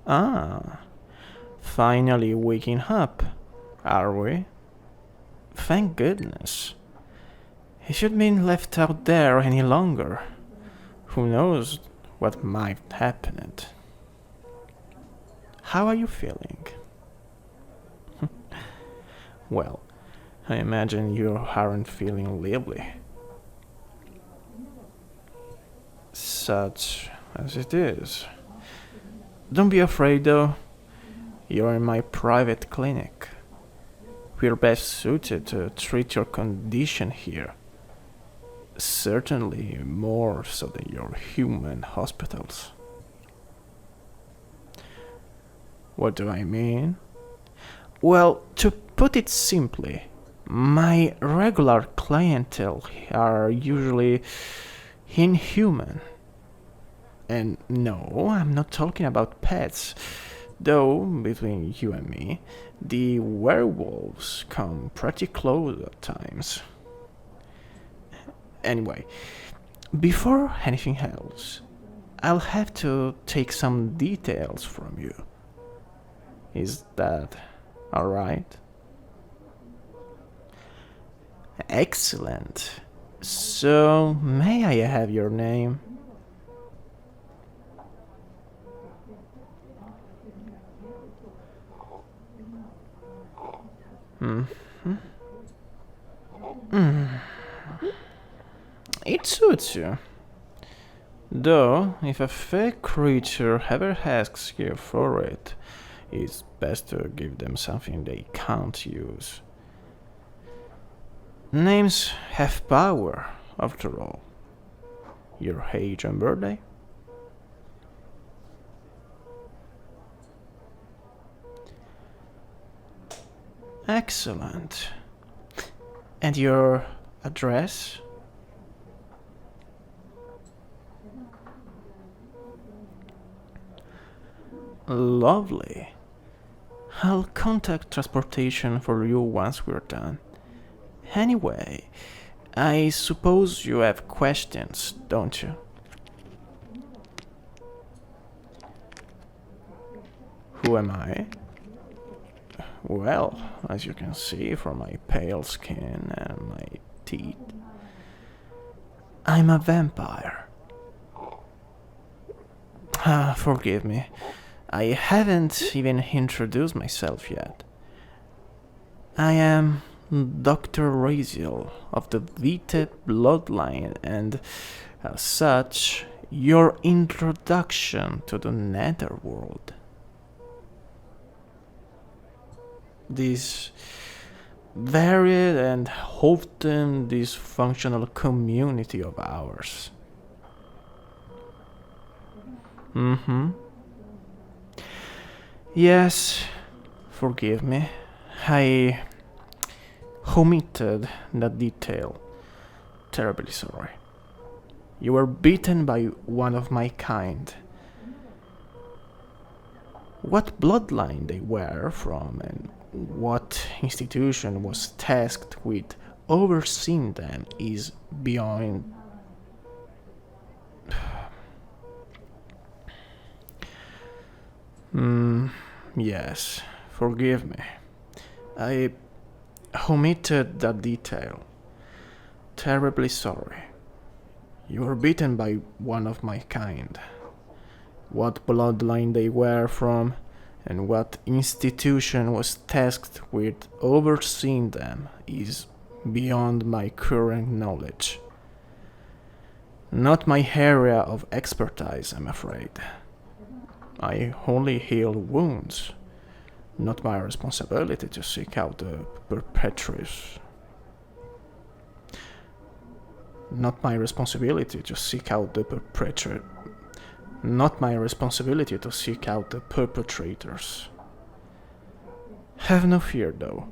Ah, finally waking up, are we? Thank goodness. He shouldn't been left out there any longer. Who knows what might happen. How are you feeling? Well, I imagine you aren't feeling lively. Such as it is. Don't be afraid though. You're in my private clinic. We're best suited to treat your condition here. Certainly more so than your human hospitals. What do I mean? Well, to put it simply, my regular clientele are usually inhuman. And no, I'm not talking about pets. Though, between you and me, the werewolves come pretty close at times. Anyway, before anything else, I'll have to take some details from you. Is that alright? Excellent. So, may I have your name? It suits you. Though, if a fake creature ever asks you for it, it's best to give them something they can't use. Names have power, after all. Your age and birthday? Excellent. And your address? Lovely. I'll contact transportation for you once we're done. Anyway, I suppose you have questions, don't you? Who am I? Well, as you can see from my pale skin and my teeth, I'm a vampire. Forgive me. I haven't even introduced myself yet. I am Dr. Raziel of the Vite bloodline, and as such, your introduction to the netherworld. This varied and often dysfunctional community of ours. Yes, forgive me. I omitted that detail. Terribly sorry. You were bitten by one of my kind. What bloodline they were from and what institution was tasked with overseeing them is beyond. Yes, forgive me. I omitted that detail. Terribly sorry. You were bitten by one of my kind. What bloodline they were from and what institution was tasked with overseeing them is beyond my current knowledge. Not my area of expertise, I'm afraid. I only heal wounds. Not my responsibility to seek out the perpetrators. Not my responsibility to seek out the perpetrator. Not my responsibility to seek out the perpetrators. Have no fear, though.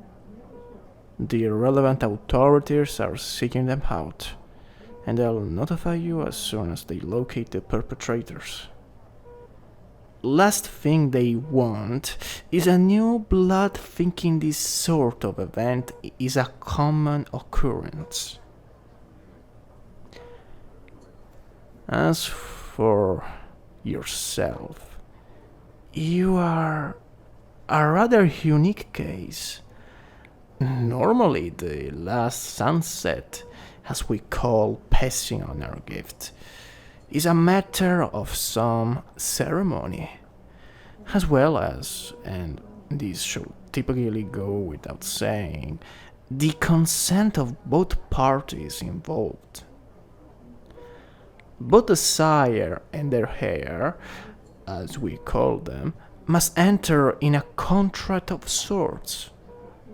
The relevant authorities are seeking them out, and they'll notify you as soon as they locate the perpetrators. Last thing they want is a new blood thinking this sort of event is a common occurrence. As for yourself, You are a rather unique case. Normally, the last sunset, as we call passing on our gift, is a matter of some ceremony, as well as, and this should typically go without saying, the consent of both parties involved. Both the sire and their heir, as we call them, must enter in a contract of sorts.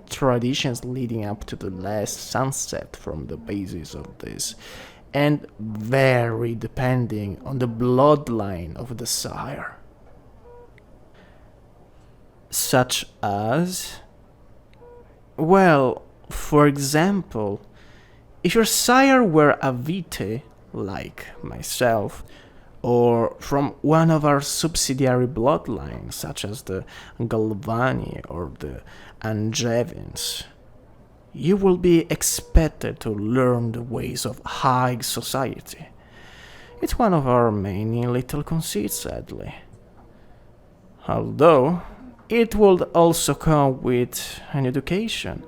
Traditions leading up to the last sunset form the basis of this, and vary depending on the bloodline of the sire. Such as? Well, for example, if your sire were a Vite, like myself, or from one of our subsidiary bloodlines, such as the Galvani or the Angevins, you will be expected to learn the ways of high society. It's one of our many little conceits, sadly. Although, it would also come with an education.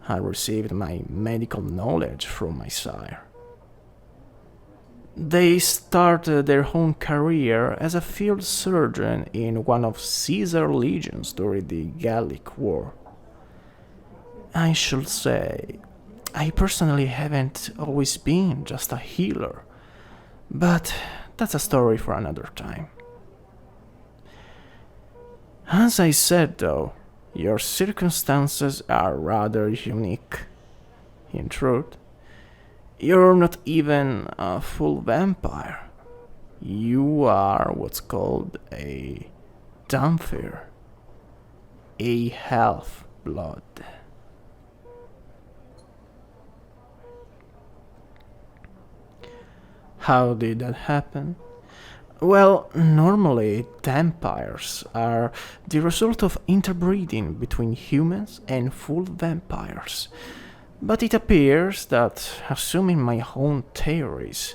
I received my medical knowledge from my sire. They started their own career as a field surgeon in one of Caesar's legions during the Gallic War. I should say, I personally haven't always been just a healer, but that's a story for another time. As I said though, your circumstances are rather unique. In truth, you're not even a full vampire. You are what's called a vampire, a half-blood. How did that happen? Well, normally vampires are the result of interbreeding between humans and full vampires. But it appears that, assuming my own theories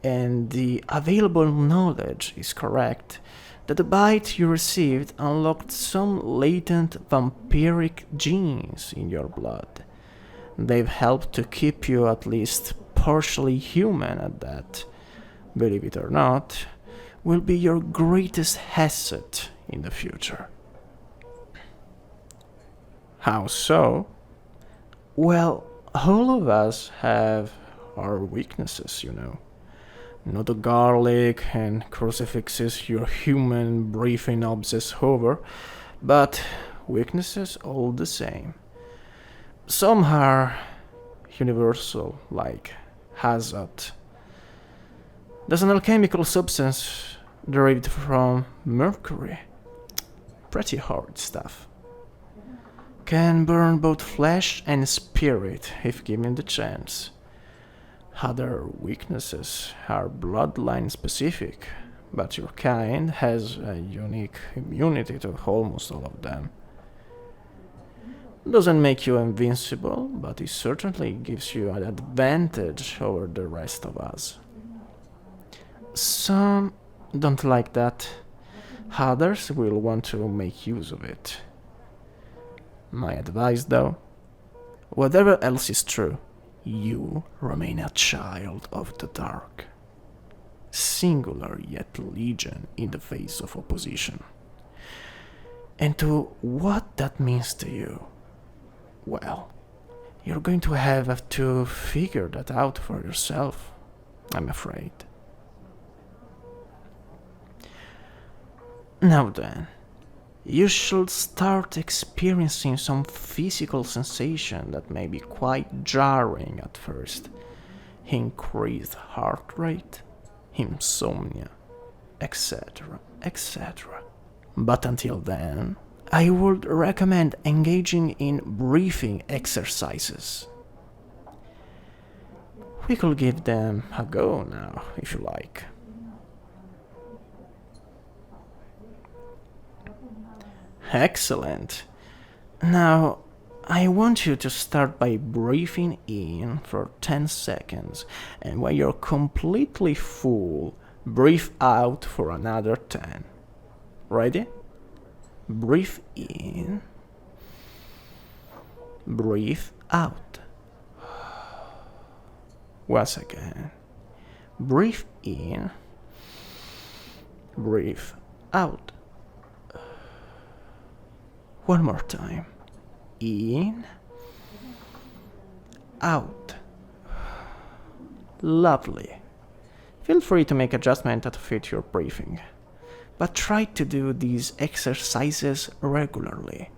and the available knowledge is correct, that the bite you received unlocked some latent vampiric genes in your blood. They've helped to keep you at least partially human at that. Believe it or not, will be your greatest asset in the future. How so? Well, all of us have our weaknesses, you know. Not the garlic and crucifixes your human breathing obsess over, but weaknesses all the same. Some are universal, like hazard. There's an alchemical substance derived from mercury. Pretty hard stuff. Can burn both flesh and spirit if given the chance. Other weaknesses are bloodline specific, but your kind has a unique immunity to almost all of them. Doesn't make you invincible, but it certainly gives you an advantage over the rest of us. Some don't like that. Others will want to make use of it. My advice, though, whatever else is true, you remain a child of the dark. Singular yet legion in the face of opposition. And to what that means to you, well, you're going to have to figure that out for yourself, I'm afraid. Now then, you should start experiencing some physical sensation that may be quite jarring at first. Increased heart rate, insomnia, etc., etc. But until then, I would recommend engaging in breathing exercises. We could give them a go now, if you like. Excellent. Now, I want you to start by breathing in for 10 seconds, and when you're completely full, breathe out for another 10. Ready? Breathe in. Breathe out. Once again. Breathe in. Breathe out. One more time. In. Out. Lovely. Feel free to make adjustments that fit your breathing, but try to do these exercises regularly,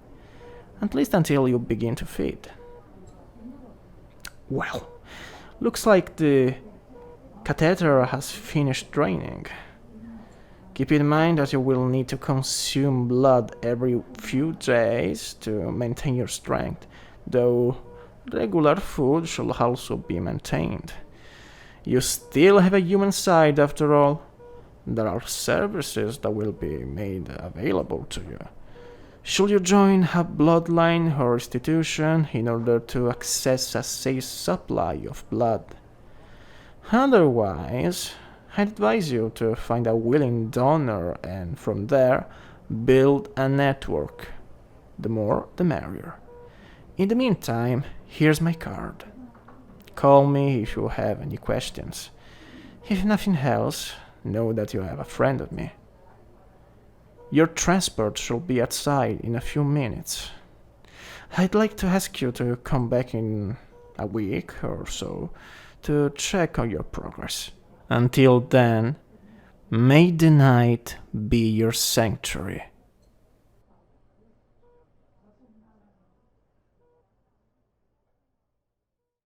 at least until you begin to fit. Well, looks like the catheter has finished draining. Keep in mind that you will need to consume blood every few days to maintain your strength, though regular food should also be maintained. You still have a human side after all. There are services that will be made available to you. Should you join a bloodline or institution in order to access a safe supply of blood? Otherwise, I'd advise you to find a willing donor and from there build a network. The more, the merrier. In the meantime, here's my card. Call me if you have any questions. If nothing else, know that you have a friend of me. Your transport should be outside in a few minutes. I'd like to ask you to come back in a week or so to check on your progress. Until then, may the night be your sanctuary.